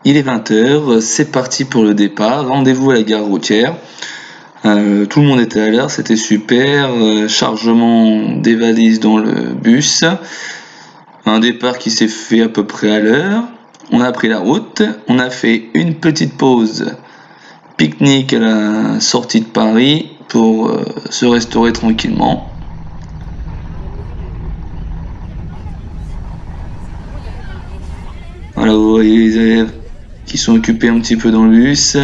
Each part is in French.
Il est 20h, c'est parti pour le départ, rendez-vous à la gare routière. Tout le monde était à l'heure, c'était super, chargement des valises dans le bus, un départ qui s'est fait à peu près à l'heure. On a pris la route, on a fait une petite pause pique-nique à la sortie de Paris pour se restaurer tranquillement. Voilà, vous voyez les élèves qui sont occupés un petit peu dans le bus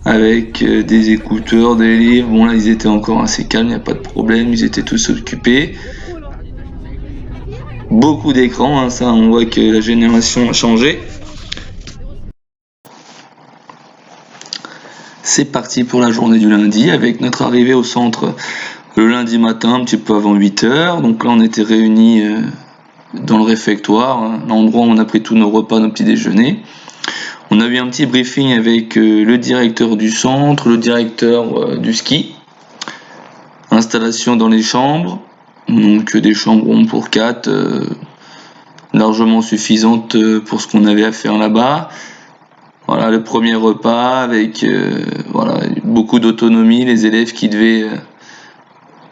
avec des écouteurs, des livres. Bon là ils étaient encore assez calmes, il n'y a pas de problème, ils étaient tous occupés. Beaucoup d'écrans, hein, ça on voit que la génération a changé. C'est parti pour la journée du lundi avec notre arrivée au centre le lundi matin un petit peu avant 8h. Donc là on était réunis dans le réfectoire, l'endroit où on a pris tous nos repas, nos petits déjeuners. On a eu un petit briefing avec le directeur du centre, le directeur du ski. Installation dans les chambres, donc des chambres pour 4, largement suffisantes pour ce qu'on avait à faire là-bas. Voilà le premier repas avec voilà, beaucoup d'autonomie, les élèves qui devaient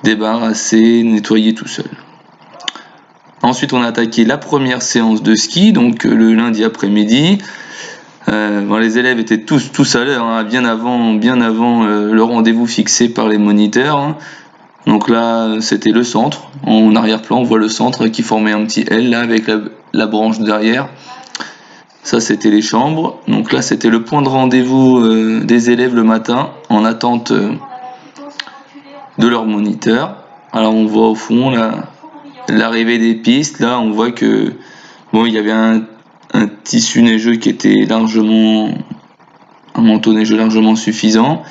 débarrasser, nettoyer tout seuls. Ensuite on a attaqué la première séance de ski, donc le lundi après-midi. Bon, les élèves étaient tous à l'heure, hein, bien avant le rendez-vous fixé par les moniteurs. Hein. Donc là, c'était le centre. En arrière-plan, on voit le centre qui formait un petit L là avec la branche derrière. Ça, c'était les chambres. Donc là, c'était le point de rendez-vous des élèves le matin en attente de leur moniteur. Alors on voit au fond l'arrivée des pistes. Là, on voit que bon, il y avait un tissu neigeux qui était largement, un manteau neigeux largement suffisant.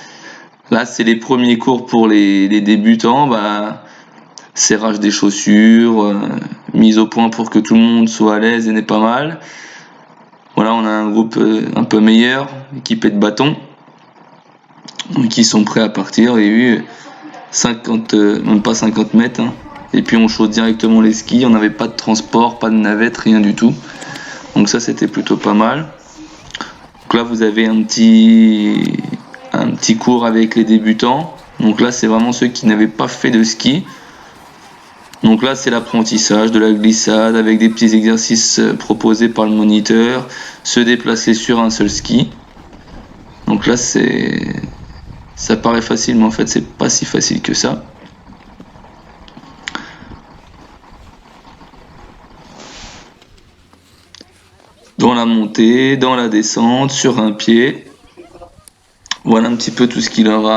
Là, c'est les premiers cours pour les débutants, serrage des chaussures, mise au point pour que tout le monde soit à l'aise et n'ait pas mal. Voilà, on a un groupe un peu meilleur, équipé de bâtons, qui sont prêts à partir. Il y a eu 50, même pas 50 mètres, hein. Et puis on chausse directement les skis, on n'avait pas de transport, pas de navette, rien du tout. Donc ça, c'était plutôt pas mal. Donc là, vous avez un petit cours avec les débutants. Donc là, c'est vraiment ceux qui n'avaient pas fait de ski. Donc là, c'est l'apprentissage de la glissade avec des petits exercices proposés par le moniteur, se déplacer sur un seul ski. Donc là, ça paraît facile, mais en fait, c'est pas si facile que ça. Dans la montée, dans la descente, sur un pied. Voilà un petit peu tout ce qu'il leur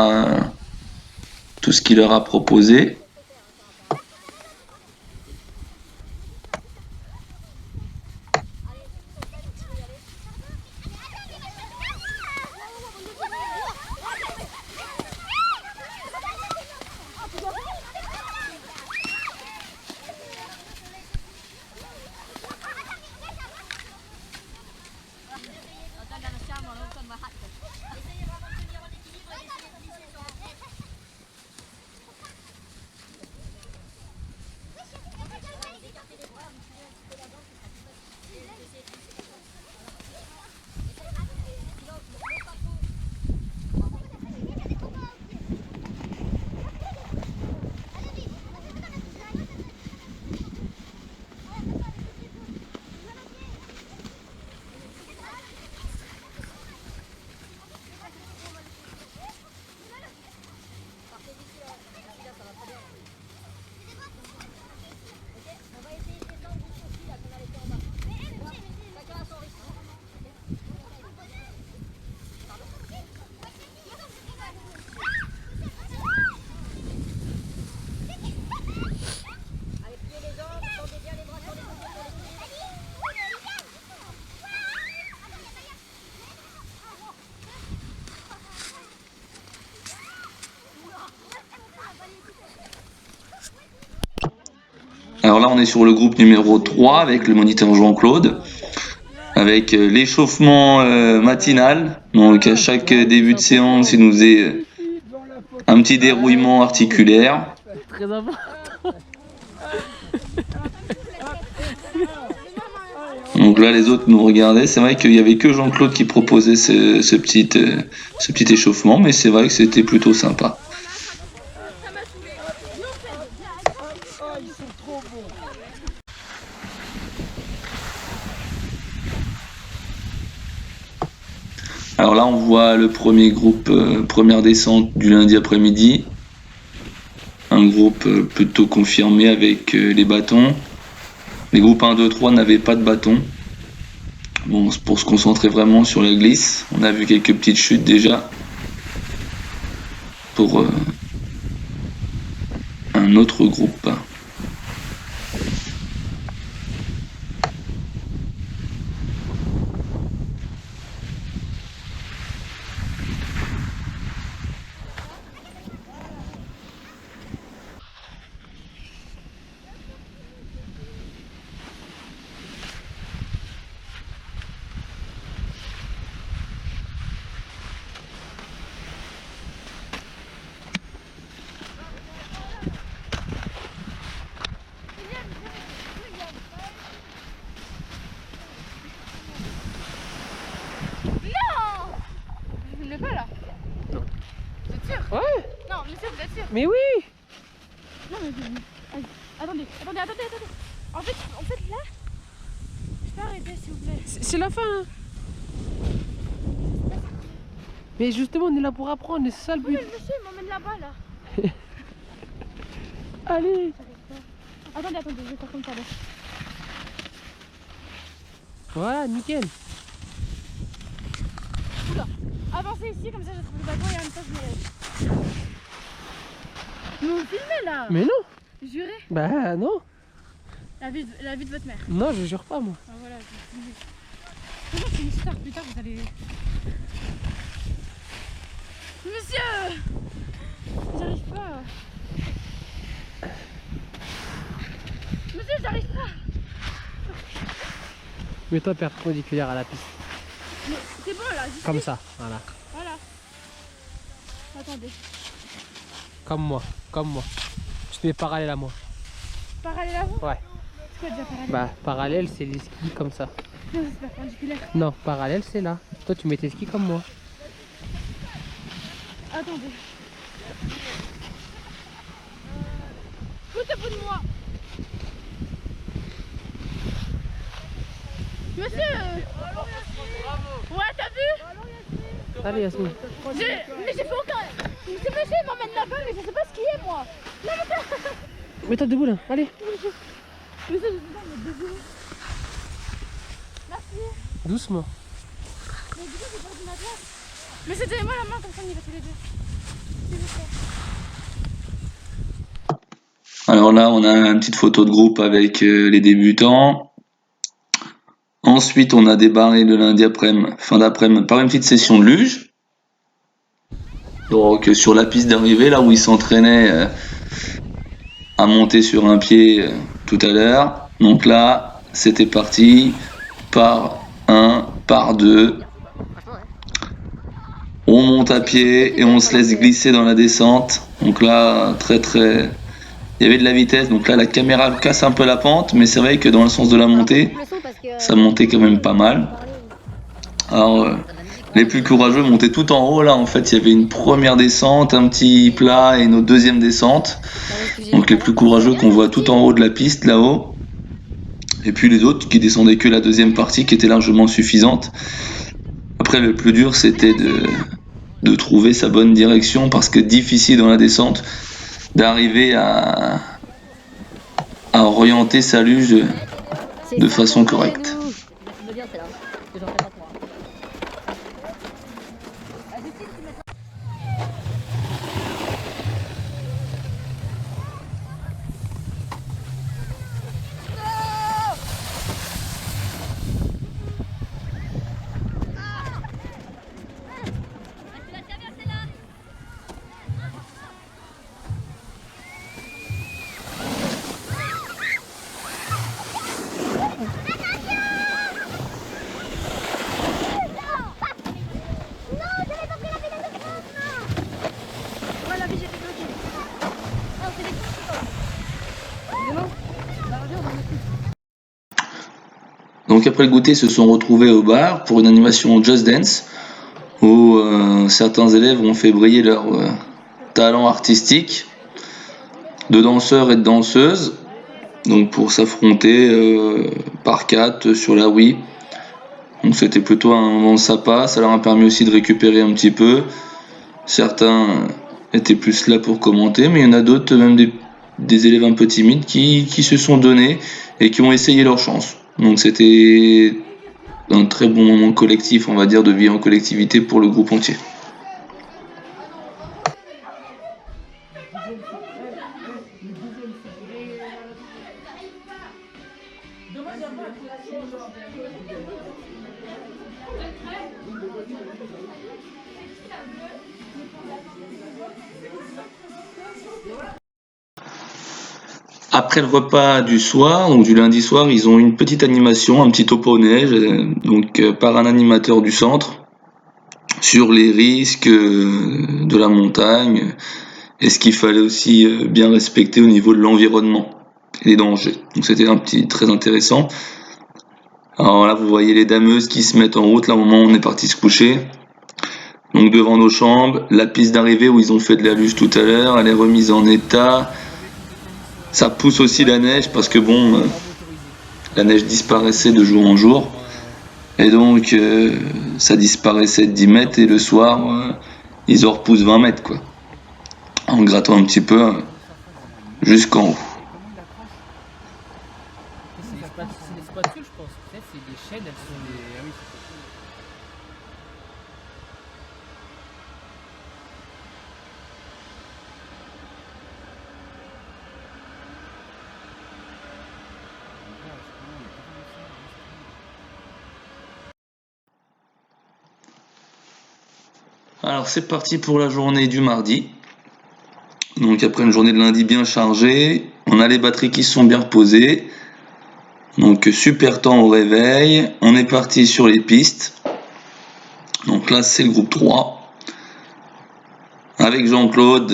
a proposé. Alors là, on est sur le groupe numéro 3 avec le moniteur Jean-Claude, avec l'échauffement matinal. Donc à chaque début de séance, il nous faisait un petit dérouillement articulaire. Très important. Donc là, les autres nous regardaient. C'est vrai qu'il y avait que Jean-Claude qui proposait ce petit échauffement, mais c'est vrai que c'était plutôt sympa. Alors là, on voit le premier groupe, première descente du lundi après-midi. Un groupe plutôt confirmé avec les bâtons. Les groupes 1, 2, 3 n'avaient pas de bâton. Bon, pour se concentrer vraiment sur la glisse. On a vu quelques petites chutes déjà. Pour un autre groupe. Mais oui. Non mais attendez. En fait là, je peux arrêter s'il vous plaît. C'est la fin. Hein. Mais justement, on est là pour apprendre, c'est ça le but. Oui, mais le monsieur il m'emmène là-bas là. Allez. Attendez, je vais faire comme ça. Là. Voilà, nickel. Oula, avancez ici, comme ça je trouve le bâton et en même temps je me lève. Mais vous filmez là. Mais non. Jurez. Bah non. La vie de votre mère. Non, je jure pas moi. Ah, voilà, c'est une histoire, plus tard vous allez... Monsieur, j'arrive pas. Monsieur, j'arrive pas. Mets-toi perpendiculaire à la piste. Mais c'est bon là, juste Comme ça, voilà. Voilà. Attendez. Comme moi. Tu te mets parallèle à moi. Parallèle à vous? Ouais. C'est quoi déjà parallèle? Bah parallèle c'est les skis comme ça. Non, c'est perpendiculaire. Non, parallèle c'est là. Toi tu mets tes skis comme moi. Attendez. Foutez-vous de moi. Monsieur. Ouais, t'as vu? Allez Yasmine. Mais j'ai fait aucun... Ce monsieur il m'emmène là-bas, mais je sais pas ce qu'il est moi. Non, mais Mets-toi debout là, allez. monsieur, je sais pas, mais debout. Merci. Doucement. Mais du coup, j'ai perdu ma place. Mais c'était moi la main, comme ça on y va tous les deux. S'il vous plaît. Alors là, on a une petite photo de groupe avec les débutants. Ensuite, on a débarré le lundi après-midi, fin d'après-midi, par une petite session de luge. Donc sur la piste d'arrivée, là où ils s'entraînaient à monter sur un pied tout à l'heure. Donc là, c'était parti par 1, par 2. On monte à pied et on se laisse glisser dans la descente. Donc là, il y avait de la vitesse. Donc là, la caméra casse un peu la pente, mais c'est vrai que dans le sens de la montée, ça montait quand même pas mal. Alors, les plus courageux montaient tout en haut. Là, en fait, il y avait une première descente, un petit plat et une autre deuxième descente. Donc les plus courageux qu'on voit tout en haut de la piste, là-haut. Et puis les autres qui descendaient que la deuxième partie, qui était largement suffisante. Après, le plus dur, c'était de trouver sa bonne direction, parce que difficile dans la descente d'arriver à orienter sa luge de façon correcte. Donc après le goûter, ils se sont retrouvés au bar pour une animation Just Dance où certains élèves ont fait briller leur talent artistique de danseurs et de danseuses, donc pour s'affronter par 4 sur la Wii. Donc c'était plutôt un moment sympa, ça leur a permis aussi de récupérer un petit peu. Certains étaient plus là pour commenter, mais il y en a d'autres, même des élèves un peu timides, qui se sont donnés et qui ont essayé leur chance. Donc c'était un très bon moment collectif, on va dire, de vie en collectivité pour le groupe entier. Après le repas du soir, donc du lundi soir, ils ont une petite animation, un petit topo neige, par un animateur du centre sur les risques de la montagne et ce qu'il fallait aussi bien respecter au niveau de l'environnement et les dangers. Donc c'était très intéressant. Alors là, vous voyez les dameuses qui se mettent en route, là au moment où on est parti se coucher. Donc devant nos chambres, la piste d'arrivée où ils ont fait de la luge tout à l'heure, elle est remise en état. Ça pousse aussi la neige parce que la neige disparaissait de jour en jour. Et donc ça disparaissait de 10 mètres et le soir, ils en repoussent 20 mètres quoi. En grattant un petit peu jusqu'en haut. C'est des spatules, je pense. Peut-être c'est des chaînes, elles sont des. Ah oui, Alors c'est parti pour la journée du mardi. Donc après une journée de lundi bien chargée, on a les batteries qui se sont bien reposées. Donc super temps au réveil, on est parti sur les pistes. Donc là c'est le groupe 3. Avec Jean-Claude,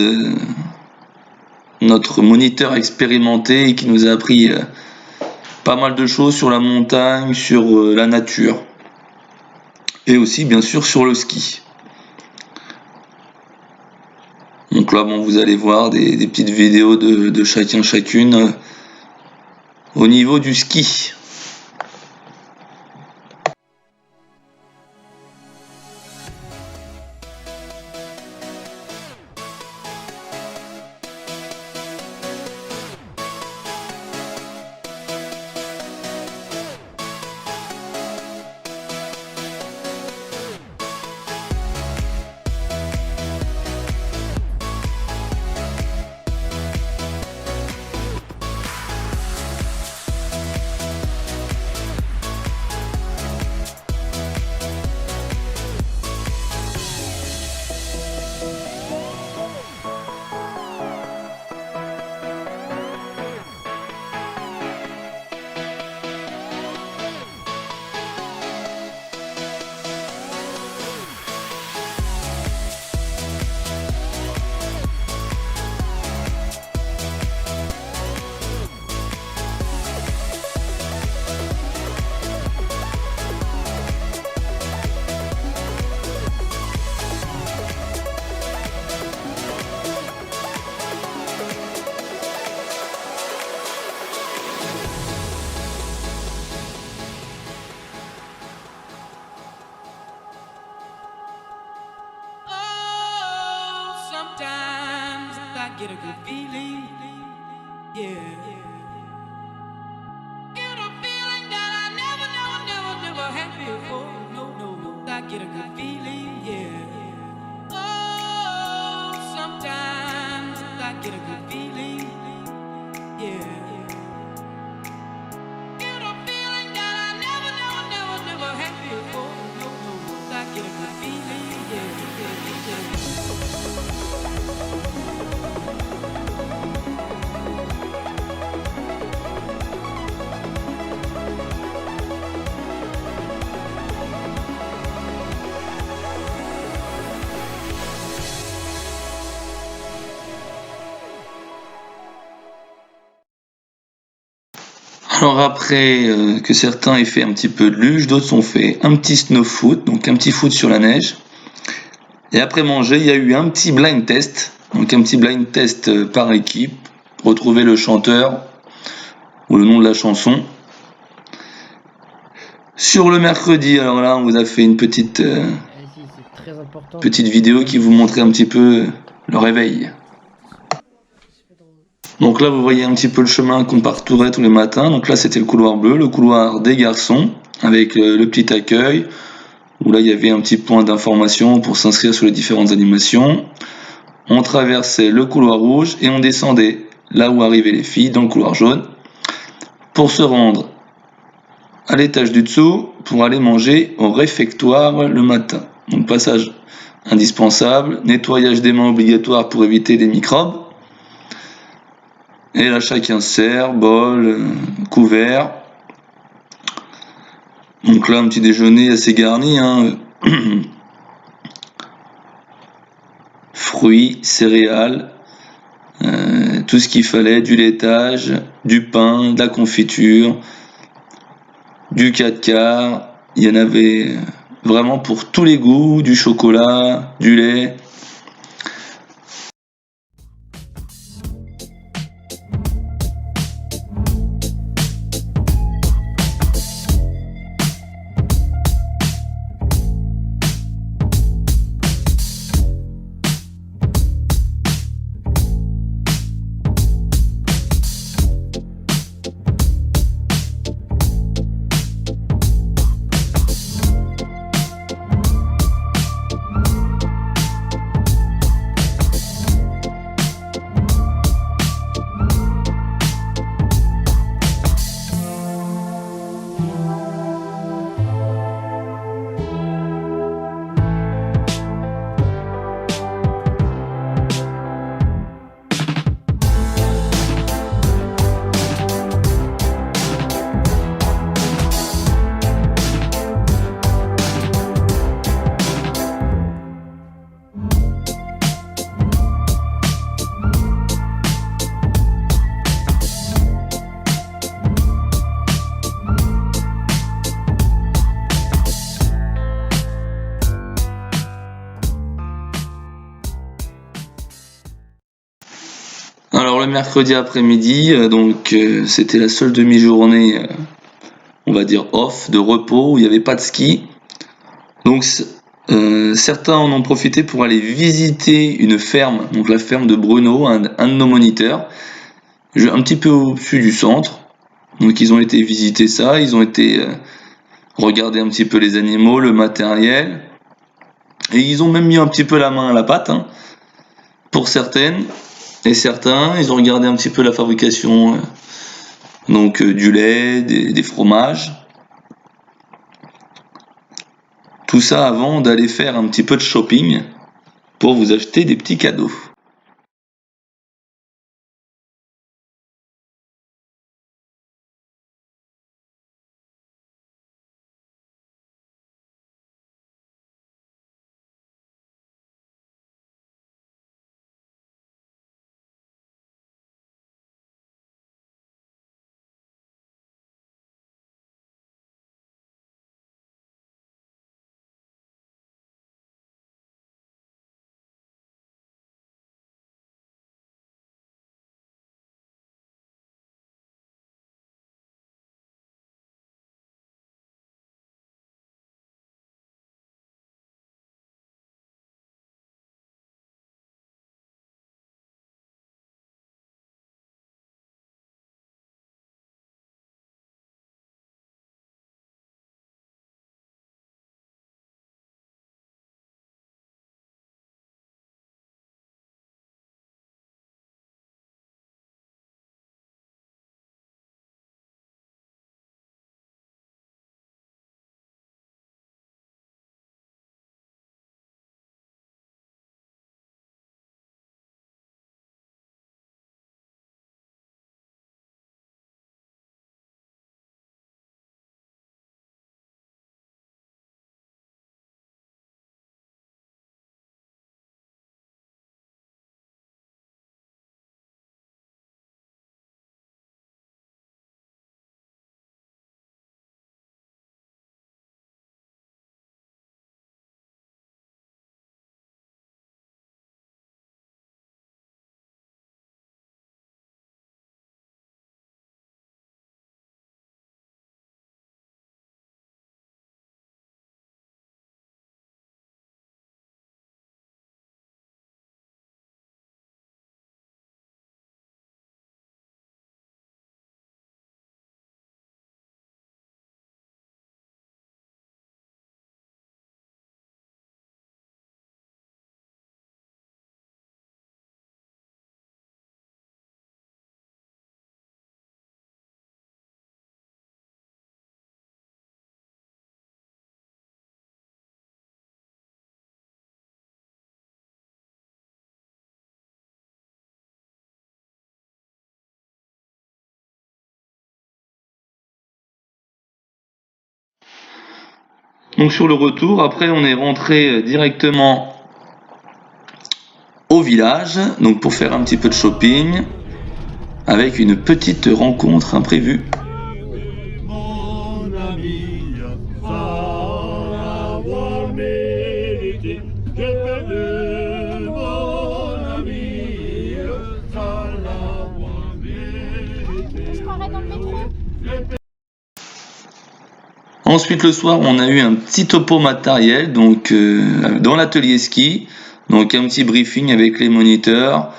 notre moniteur expérimenté qui nous a appris pas mal de choses sur la montagne, sur la nature. Et aussi bien sûr sur le ski. Donc là, vous allez voir des petites vidéos de chacune au niveau du ski. Get a good feeling, yeah. Get a feeling that I never had before. No, I get a good feeling, yeah. Oh, sometimes I get a good feeling, yeah. Get a feeling that I never had before. No, I get a good feeling, yeah. Alors après que certains aient fait un petit peu de luge, d'autres ont fait un petit snow foot, donc un petit foot sur la neige. Et après manger, il y a eu un petit blind test, donc un petit blind test par équipe, retrouver le chanteur ou le nom de la chanson. Sur le mercredi, alors là, on vous a fait une petite Vas-y, c'est très important. vidéo qui vous montrait un petit peu le réveil. Donc là, vous voyez un petit peu le chemin qu'on parcourait tous les matins. Donc là, c'était le couloir bleu, le couloir des garçons, avec le petit accueil, où là, il y avait un petit point d'information pour s'inscrire sur les différentes animations. On traversait le couloir rouge et on descendait là où arrivaient les filles, dans le couloir jaune, pour se rendre à l'étage du dessous pour aller manger au réfectoire le matin. Donc passage indispensable, nettoyage des mains obligatoire pour éviter des microbes. Et là chacun sert, bol, couvert. Donc là un petit déjeuner assez garni, hein. Fruits, céréales, tout ce qu'il fallait, du laitage, du pain, de la confiture, du 4 quarts, il y en avait vraiment pour tous les goûts, du chocolat, du lait. Alors le mercredi après-midi, c'était la seule demi-journée, on va dire off, de repos, où il n'y avait pas de ski. Donc certains en ont profité pour aller visiter une ferme, donc la ferme de Bruno, un de nos moniteurs, un petit peu au-dessus du centre. Donc ils ont été visiter ça, ils ont été regarder un petit peu les animaux, le matériel, et ils ont même mis un petit peu la main à la pâte, hein, pour certaines. Et certains, ils ont regardé un petit peu la fabrication du lait, des fromages. Tout ça avant d'aller faire un petit peu de shopping pour vous acheter des petits cadeaux. Donc sur le retour, après on est rentré directement au village, donc pour faire un petit peu de shopping, avec une petite rencontre imprévue. Mon ami, sans avoir mérité, j'ai perdu mon ami, sans l'avoir mérité. Je m'arrête dans le métro. Ensuite le soir, on a eu un petit topo matériel, donc dans l'atelier ski, donc un petit briefing avec les moniteurs.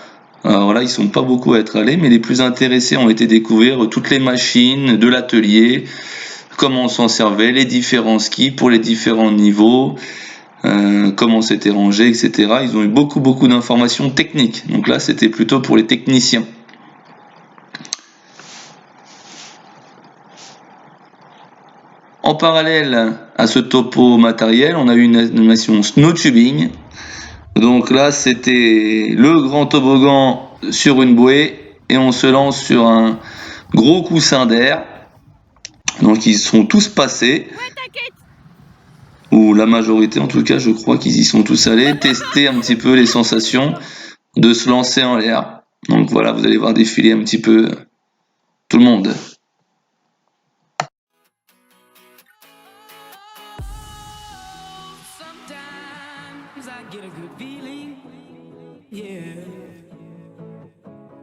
Alors là, ils sont pas beaucoup à être allés, mais les plus intéressés ont été découvrir toutes les machines de l'atelier, comment on s'en servait, les différents skis pour les différents niveaux, comment c'était rangé, etc. Ils ont eu beaucoup d'informations techniques. Donc là, c'était plutôt pour les techniciens. En parallèle à ce topo matériel, on a eu une animation snowtubing. Donc là, c'était le grand toboggan sur une bouée et on se lance sur un gros coussin d'air. Donc ils sont tous passés. Ouais, t'inquiète. Ou la majorité en tout cas, je crois qu'ils y sont tous allés, tester un petit peu les sensations de se lancer en l'air. Donc voilà, vous allez voir défiler un petit peu tout le monde. Sometimes I get a good feeling, yeah.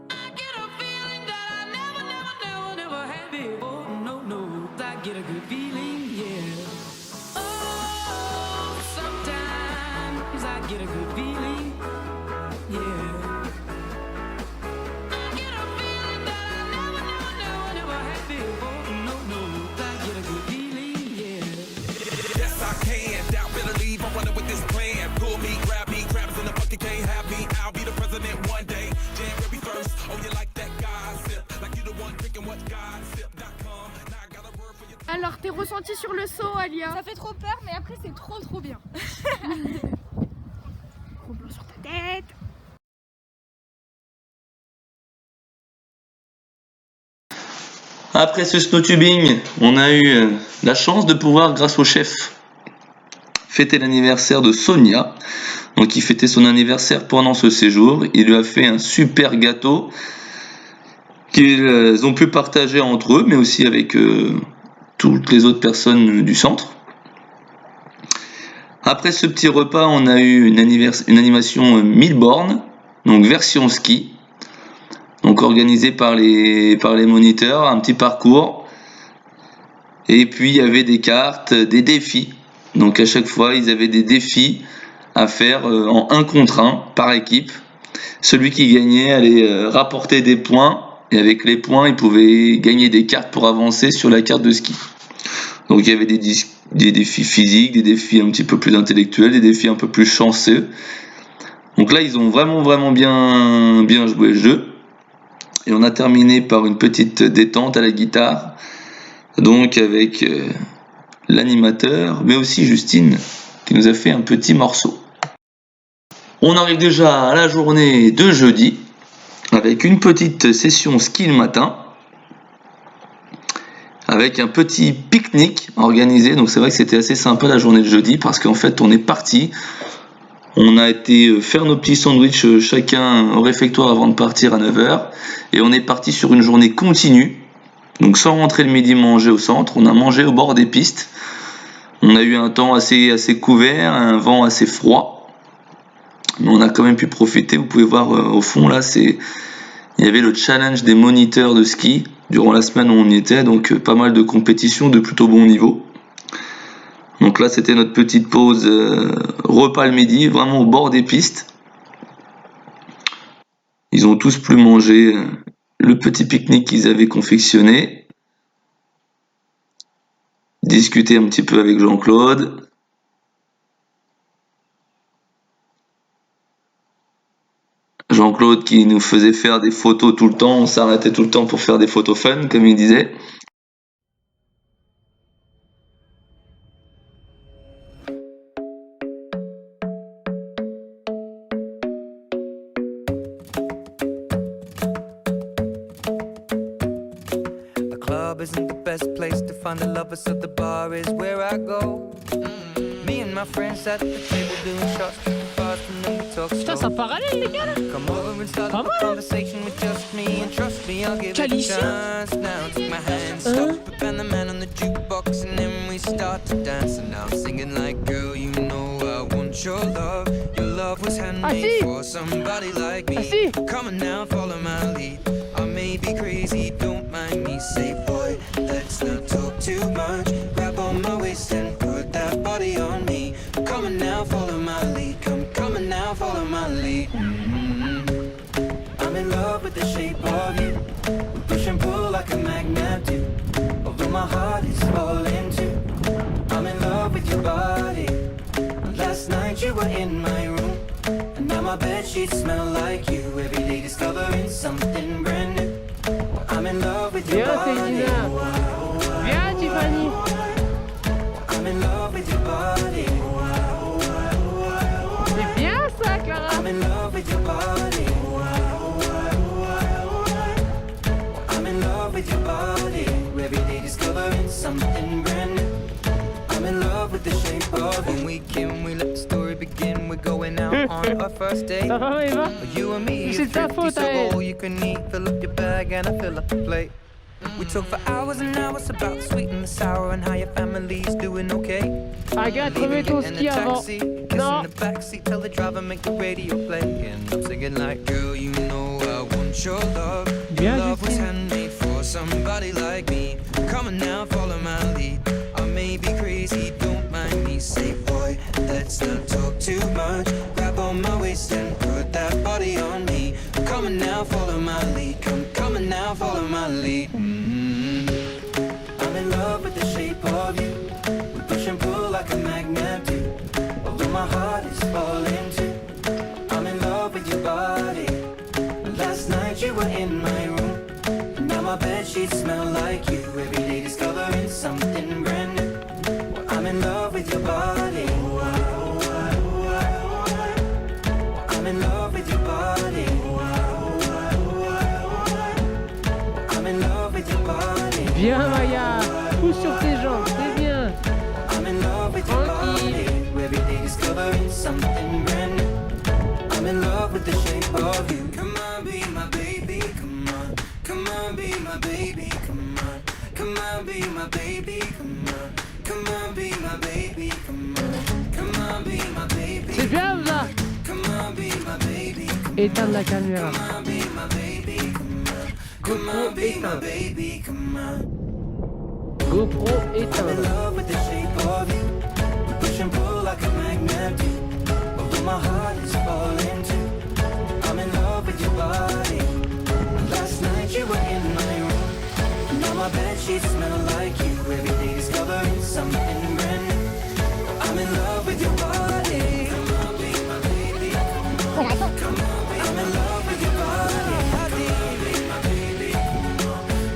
I get a feeling that I never had before. No, I get a good feeling, yeah. Oh, sometimes I get a good feeling, yeah. I get a feeling that I never had before. No, I get a good feeling, yeah. Yes, I can. Doubt, better leave. I'm running with this plan. Pull me, grab me, crabs in the bucket can't have me. I'll be the president one day. January 1st. Oh, you like that gossip? Like you the one picking what gossip.com. Now I got a word for you. Alors, tes ressentis sur le saut, Alia? Ça fait trop peur, mais après, c'est trop bien. Gros plan sur ta tête. Après ce snowtubing, on a eu la chance de pouvoir, grâce au chef, fêter l'anniversaire de Sonia. Donc il fêtait son anniversaire pendant ce séjour. Il lui a fait un super gâteau qu'ils ont pu partager entre eux, mais aussi avec toutes les autres personnes du centre. Après ce petit repas, on a eu une animation 1000 bornes, donc version ski. Donc organisé par les moniteurs, un petit parcours. Et puis il y avait des cartes, des défis. Donc à chaque fois, ils avaient des défis à faire en 1 contre 1 par équipe. Celui qui gagnait allait rapporter des points. Et avec les points, il pouvait gagner des cartes pour avancer sur la carte de ski. Donc il y avait des défis physiques, des défis un petit peu plus intellectuels, des défis un peu plus chanceux. Donc là, ils ont vraiment bien joué le jeu. Et on a terminé par une petite détente à la guitare, donc avec l'animateur, mais aussi Justine, qui nous a fait un petit morceau. On arrive déjà à la journée de jeudi, avec une petite session ski le matin, avec un petit pique-nique organisé. Donc c'est vrai que c'était assez sympa la journée de jeudi, parce qu'en fait on est parti. On a été faire nos petits sandwichs chacun au réfectoire avant de partir à 9h. Et on est parti sur une journée continue. Donc sans rentrer le midi manger au centre, on a mangé au bord des pistes. On a eu un temps assez couvert, un vent assez froid. Mais on a quand même pu profiter. Vous pouvez voir au fond là, il y avait le challenge des moniteurs de ski durant la semaine où on y était. Donc pas mal de compétitions de plutôt bon niveau. Donc là, c'était notre petite pause repas le midi, vraiment au bord des pistes. Ils ont tous pu manger le petit pique-nique qu'ils avaient confectionné. Discuter un petit peu avec Jean-Claude. Jean-Claude qui nous faisait faire des photos tout le temps. On s'arrêtait tout le temps pour faire des photos fun, comme il disait. isn't the best place to find the lovers, so the bar is where I go. Me and my friends at the table doing shots, tripping fast, and then we talk Putain, c'est slow. un parallèle, les gars, là. Come over and start Pas up a mal. conversation with just me, and trust me, I'll give it a Calicia. chance. Now take my hand, stop it, and the man on the jukebox, and then we start to dance. And now I'm singing like, girl, you know I want your love. Your love was handmade si. for somebody like me. Si. Come on now, follow my lead. I may be crazy, don't mind me. Say, boy, let's not talk too much. Grab on my waist and put that body on me. Come on now, follow my lead. Come on now, follow my lead. I'm in love with the shape of you. We push and pull like a magnet do. Although my heart is falling too. I'm in love with your body. Last night you were in my room, and now my bedsheets smell like you. Every day discovering something brand new. I'm in love with your Viens, body. Céline. Viens, Tiffany. I'm in love with your body. C'est bien ça, Clara. I'm in love with your body. I'm in love with your body. Every day discovering something brand new. I'm in love with the shape of you. When we came, we let the story begin. We're going out on our first date. Ça va, Eva? You and me, C'est ta faute, so elle. all you can eat. Fill up your bag and I fill up the plate. We talk for hours and hours about the sweet and the sour and how your family's doing okay. Regarde, remets ton ski avant. Non. In the backseat, tell the driver make the radio play. And I'm singing like, girl, you know I want your love. Bien, Love was Justine. handmade for somebody like me. Come on now, follow my lead. I may be crazy, don't mind me. Say, boy, let's not talk too much. Grab on my waist and put that body on me. Come on now, follow my lead. Come on now, follow my lead. I'm in love with the shape of you. We push and pull like a magnet do. Although my heart is falling too. I'm in love with your body. Last night you were in my room, and now my bedsheets smell like you. Every day discovering something brand new. I'm in love with your body. I'm in love with your body. I'm in love with your body. Viens, Maya. Pousse sur tes jambes, c'est bien. I'm in love with your Tranquille. body. Every day discovering something brand new. I'm in love with the shape of you. Come on, be my baby. Come on. Come on, be my baby. Come on. Come on, be my baby. Come on. Come on, be my baby. Come on. Come on, be my baby. C'est bien, là. Come on, be my baby. Éteindre la caméra. Come on, be my baby. Come on. Come on, be my baby. Come on. GoPro I'm in éteindre. love with the shape of you. We push and pull like a magnet do. Although my heart is falling too. I'm in love with your body. Last night you were in my room, and now my bedsheets smell like you. Every day discovering something brand new. I'm in love with your body. Come on, be my baby. Come on, come on. I'm in love with your body. Come on, be my baby.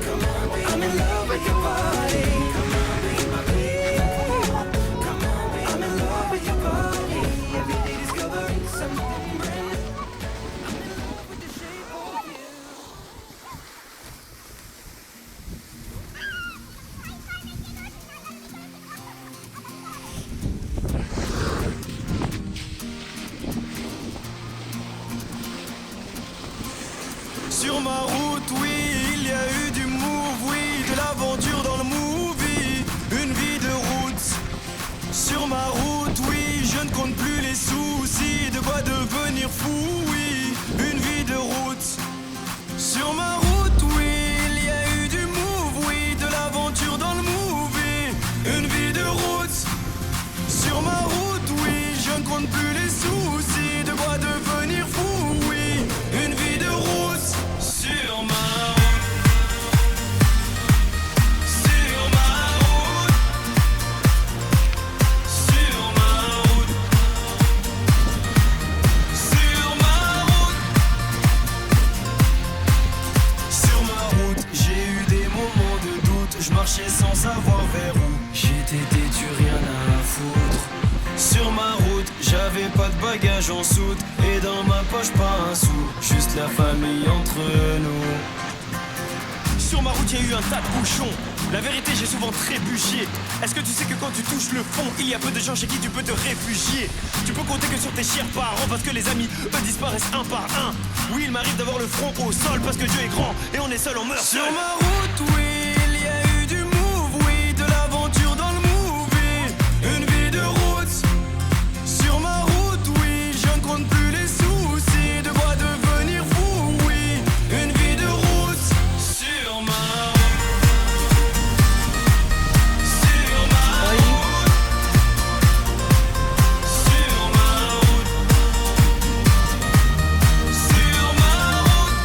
Come on, be I'm in love with your body. Come on, be my baby. Come on, be I'm in love with your body. Every day discovering something brand new. I'm in love with the shape of you. Sur ma route, oui, il y a eu du move, oui, de l'aventure dans le movie, une vie de route. Sur ma route, oui, je ne compte plus les soucis, de quoi devenir fou, oui, une vie de route. Sur ma route, oui, il y a eu du move, oui, de l'aventure dans le movie, une vie de route. Sur ma route, oui, je ne compte plus les soucis, de quoi devenir fou, oui, une vie de route. Sur ma route, sur ma route, sur ma route, sur ma route, sur ma route, j'ai eu des moments de doute, je marchais sans savoir vers où, j'étais têtu, rien à foutre. Sur ma route, j'avais pas de bagages en soute, et dans ma poche pas un sou, juste la famille entre nous. Sur ma route, y a eu un tas de bouchons, La vérité, j'ai souvent trébuché. Est-ce que tu sais que quand tu touches le fond, il y a peu de gens chez qui tu peux te réfugier? Tu peux compter que sur tes chers parents, parce que les amis, eux, disparaissent un par un. Oui, il m'arrive d'avoir le front au sol, parce que Dieu est grand, et on est seul, on meurt seul. Sur ma route, oui, il y a eu du move, oui, de l'aventure dans le movie. Une vie de route. Sur ma route, oui, je ne compte plus les soucis. De quoi devenir fou, oui. Une vie de route. Sur ma route. Sur ma route. Sur ma route. Sur ma route.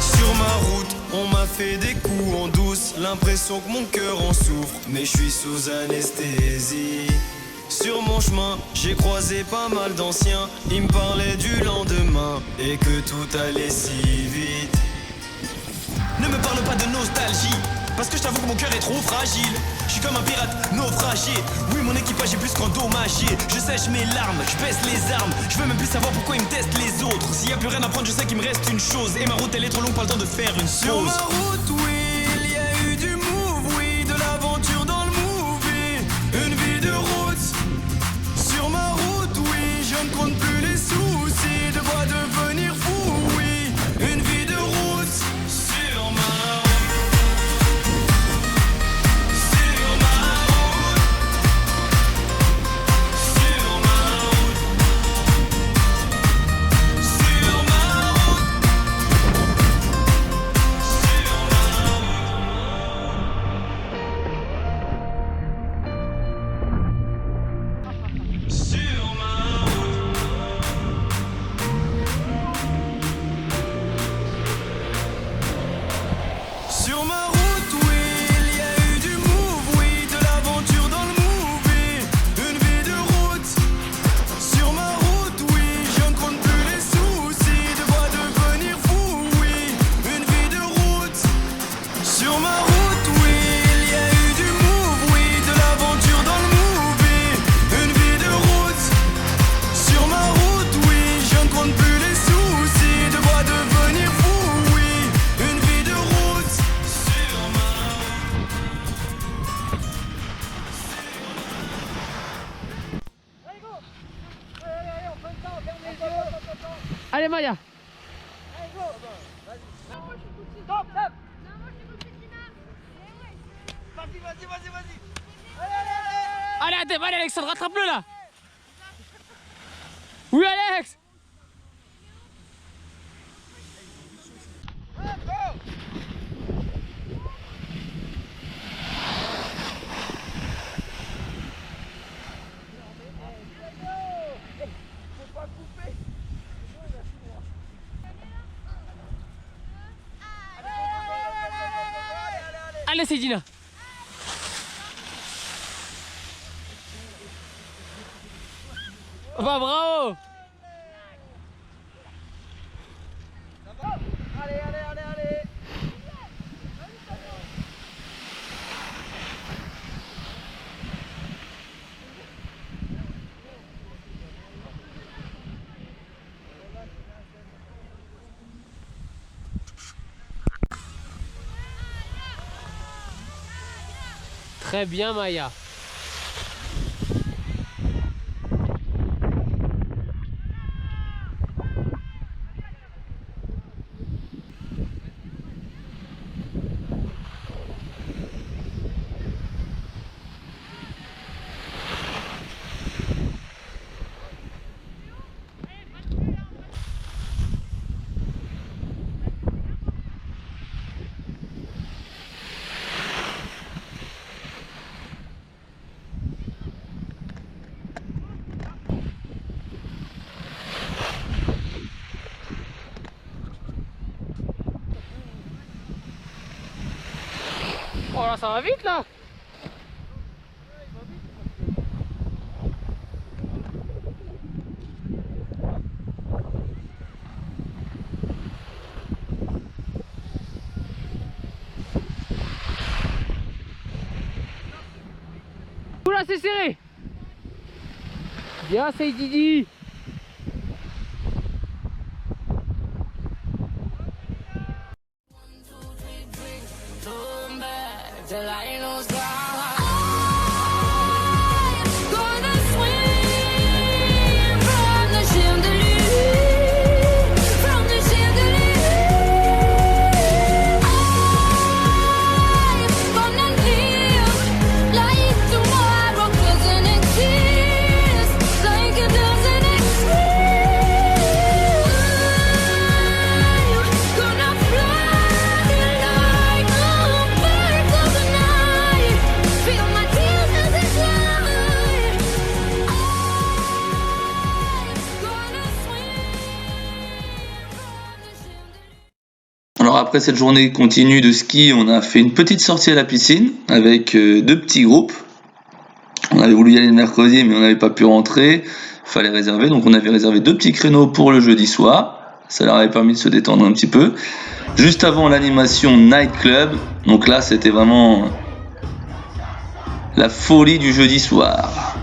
Sur ma route, on m'a fait des coups en douce. L'impression que mon cœur en souffre, mais je suis sous anesthésie. Sur mon chemin, j'ai croisé pas mal d'anciens. Ils me parlaient du lendemain et que tout allait si vite. Ne me parle pas de nostalgie, parce que je t'avoue que mon cœur est trop fragile. Je suis comme un pirate naufragé. Oui, mon équipage est plus qu'endommagé. Je sèche mes larmes, je baisse les armes. Je veux même plus savoir pourquoi ils me testent les autres. S'il y a plus rien à prendre, je sais qu'il me reste une chose. Et ma route elle est trop longue, pas le temps de faire une pause. Sur ma route, oui, il y a eu du move, oui, de l'aventure dans le movie. Une vie de route. Sur ma route, oui, je ne compte plus les soucis. De quoi devenir fou, oui. Une vie de route. Sur ma route. Sur ma route. Sur ma route. Sur ma route. Sur ma route. Sur ma route, oui, il y a eu du move, oui, de l'aventure dans le movie. Une vie de route. Sur ma route, oui, je ne compte plus les soucis. De quoi devenir fou, oui. Une vie de route. Sur ma route, oui, il y a eu du move, oui, de l'aventure dans le movie. Une vie de route. Sur ma route, oui, je ne compte plus les soucis. De quoi devenir fou, oui. Une vie de route. Sur ma Allez Maya. Allez Alexandre, rattrape-le là. Oui Alex. Allez Cédina. Bah bravo. Très bien Maya. Oh là, ça va vite là. Oula, c'est serré. Bien, c'est Didi. till I lose God. Gonna swim from the chandelier, from the chandelier. I'm gonna live like tomorrow doesn't exist, like it doesn't exist. I'm gonna fly like a bird of the night, feel my tears as they slide. Gonna swim from the chandelier. Alors après cette journée continue de ski, on a fait une petite sortie à la piscine avec deux petits groupes. On avait voulu y aller le mercredi mais on n'avait pas pu rentrer, fallait réserver, donc on avait réservé deux petits créneaux pour le jeudi soir. Ça leur avait permis de se détendre un petit peu. Juste avant l'animation Night Club, donc là c'était vraiment la folie du jeudi soir.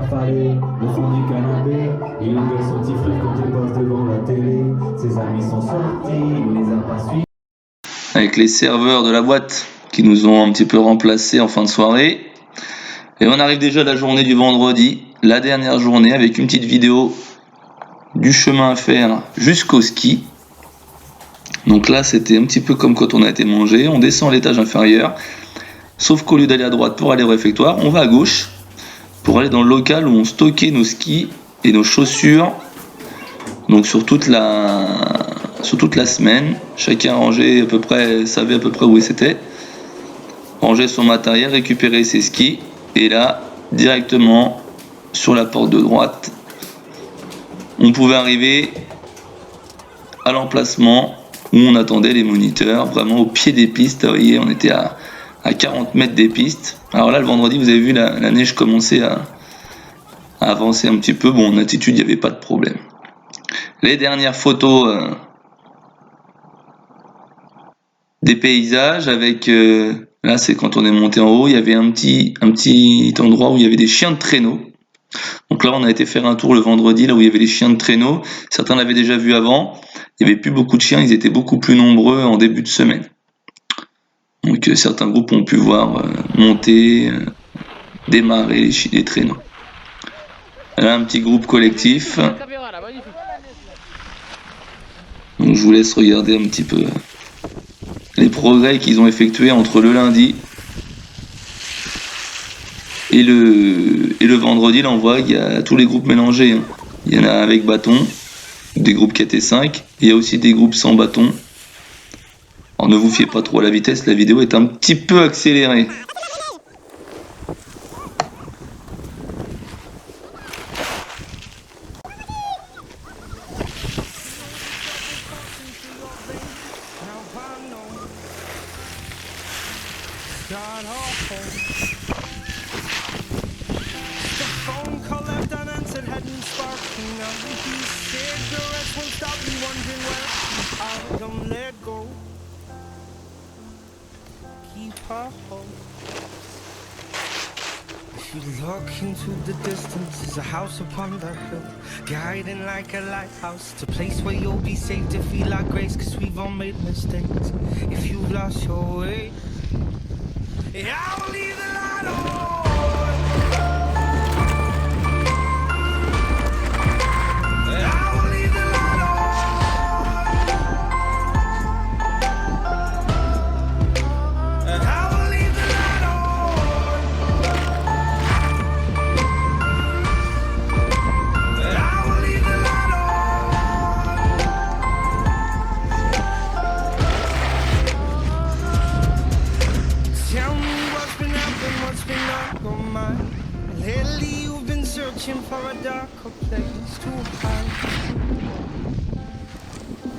rafalé, le fond du canapé. Il engueule son petit frère quand il passe devant la télé. Ses amis sont sortis, il les a pas suivis. Avec les serveurs de la boîte qui nous ont un petit peu remplacés en fin de soirée. Et on arrive déjà à la journée du vendredi, la dernière journée, avec une petite vidéo du chemin à faire jusqu'au ski. Donc là, c'était un petit peu comme quand on a été manger. On descend à l'étage inférieur, sauf qu'au lieu d'aller à droite pour aller au réfectoire, on va à gauche pour aller dans le local où on stockait nos skis et nos chaussures. Donc sur toute la semaine, chacun rangeait à peu près, savait à peu près où c'était. Rangeait son matériel, récupérer ses skis, et là, directement sur la porte de droite, on pouvait arriver à l'emplacement où on attendait les moniteurs, vraiment au pied des pistes. Vous voyez, on était à 40 mètres des pistes. Alors là, le vendredi, vous avez vu, la neige commençait à avancer un petit peu. Bon, en altitude, il n'y avait pas de problème. Les dernières photos des paysages avec... là, c'est quand on est monté en haut, il y avait un petit endroit où il y avait des chiens de traîneau. Donc là, on a été faire un tour le vendredi, là où il y avait les chiens de traîneau. Certains l'avaient déjà vu avant. Il n'y avait plus beaucoup de chiens, ils étaient beaucoup plus nombreux en début de semaine. Donc certains groupes ont pu voir monter, démarrer les traîneaux. Là, un petit groupe collectif. Donc je vous laisse regarder un petit peu les progrès qu'ils ont effectués entre le lundi et le vendredi. Là, on voit qu'il y a tous les groupes mélangés, hein. Il y en a avec bâton, des groupes qui étaient 5, il y a aussi des groupes sans bâton. Alors ne vous fiez pas trop à la vitesse, la vidéo est un petit peu accélérée. If you look into the distance, there's a house upon the hill, guiding like a lighthouse. It's a place where you'll be safe to feel like grace, cause we've all made mistakes. If you've lost your way, I'll leave the light on. I'll leave the light on. I'll leave the light on. I'll leave the light on. Tell me what's been happening, what's been on your mind. Lately you've been searching for a darker place to hide.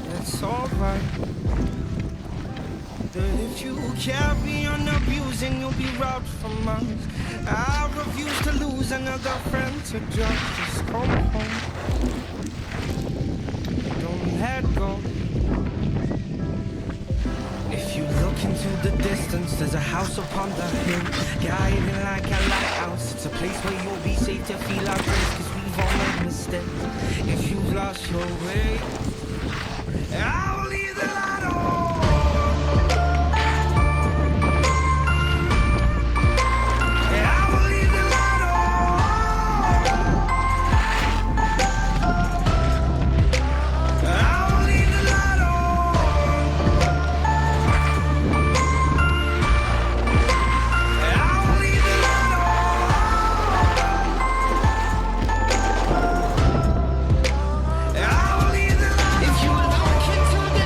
That's alright. That if you carry on abusing, you'll be robbed from us. I refuse to lose another friend to just come home. Don't let go. If you look into the distance, there's a house upon the hill, guiding like a lighthouse. It's a place where you'll be safe to feel our grace, cause we've all made mistakes. If you've lost your way, I'll leave the light on. I'll leave the light on. I'll leave the light on. I'll leave the light on. I'll leave the light on. If you look into the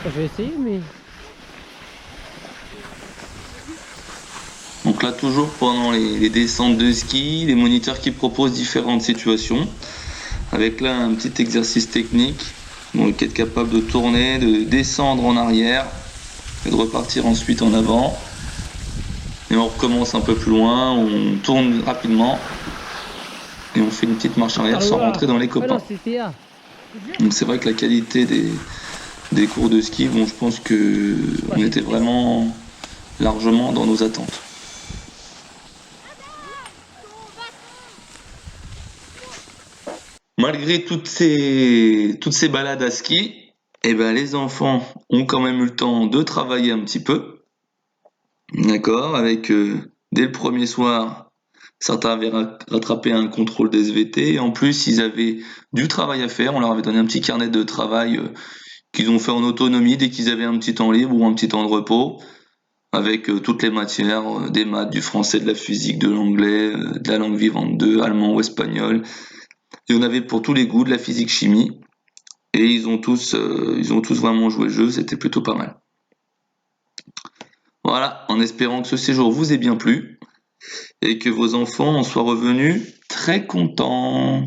Je vais essayer, mais. Donc là, toujours pendant les descentes de ski, les moniteurs qui proposent différentes situations. Avec là un petit exercice technique. Donc être capable de tourner, de descendre en arrière et de repartir ensuite en avant. Et on recommence un peu plus loin, on tourne rapidement et on fait une petite marche arrière sans rentrer dans les Ah copains. non, c'était A. Donc c'est vrai que la qualité des cours de ski, bon, je pense que on était vraiment largement dans nos attentes. Malgré toutes ces balades à ski, eh ben, les enfants ont quand même eu le temps de travailler un petit peu. D'accord, avec dès le premier soir, certains avaient rattrapé un contrôle des SVT et en plus ils avaient du travail à faire. On leur avait donné un petit carnet de travail qu'ils ont fait en autonomie dès qu'ils avaient un petit temps libre ou un petit temps de repos, avec toutes les matières, des maths, du français, de la physique, de l'anglais, de la langue vivante 2, allemand ou espagnol. Il y en avait pour tous les goûts, de la physique chimie, et ils ont tous vraiment joué le jeu, c'était plutôt pas mal. Voilà, en espérant que ce séjour vous ait bien plu et que vos enfants en soient revenus très contents.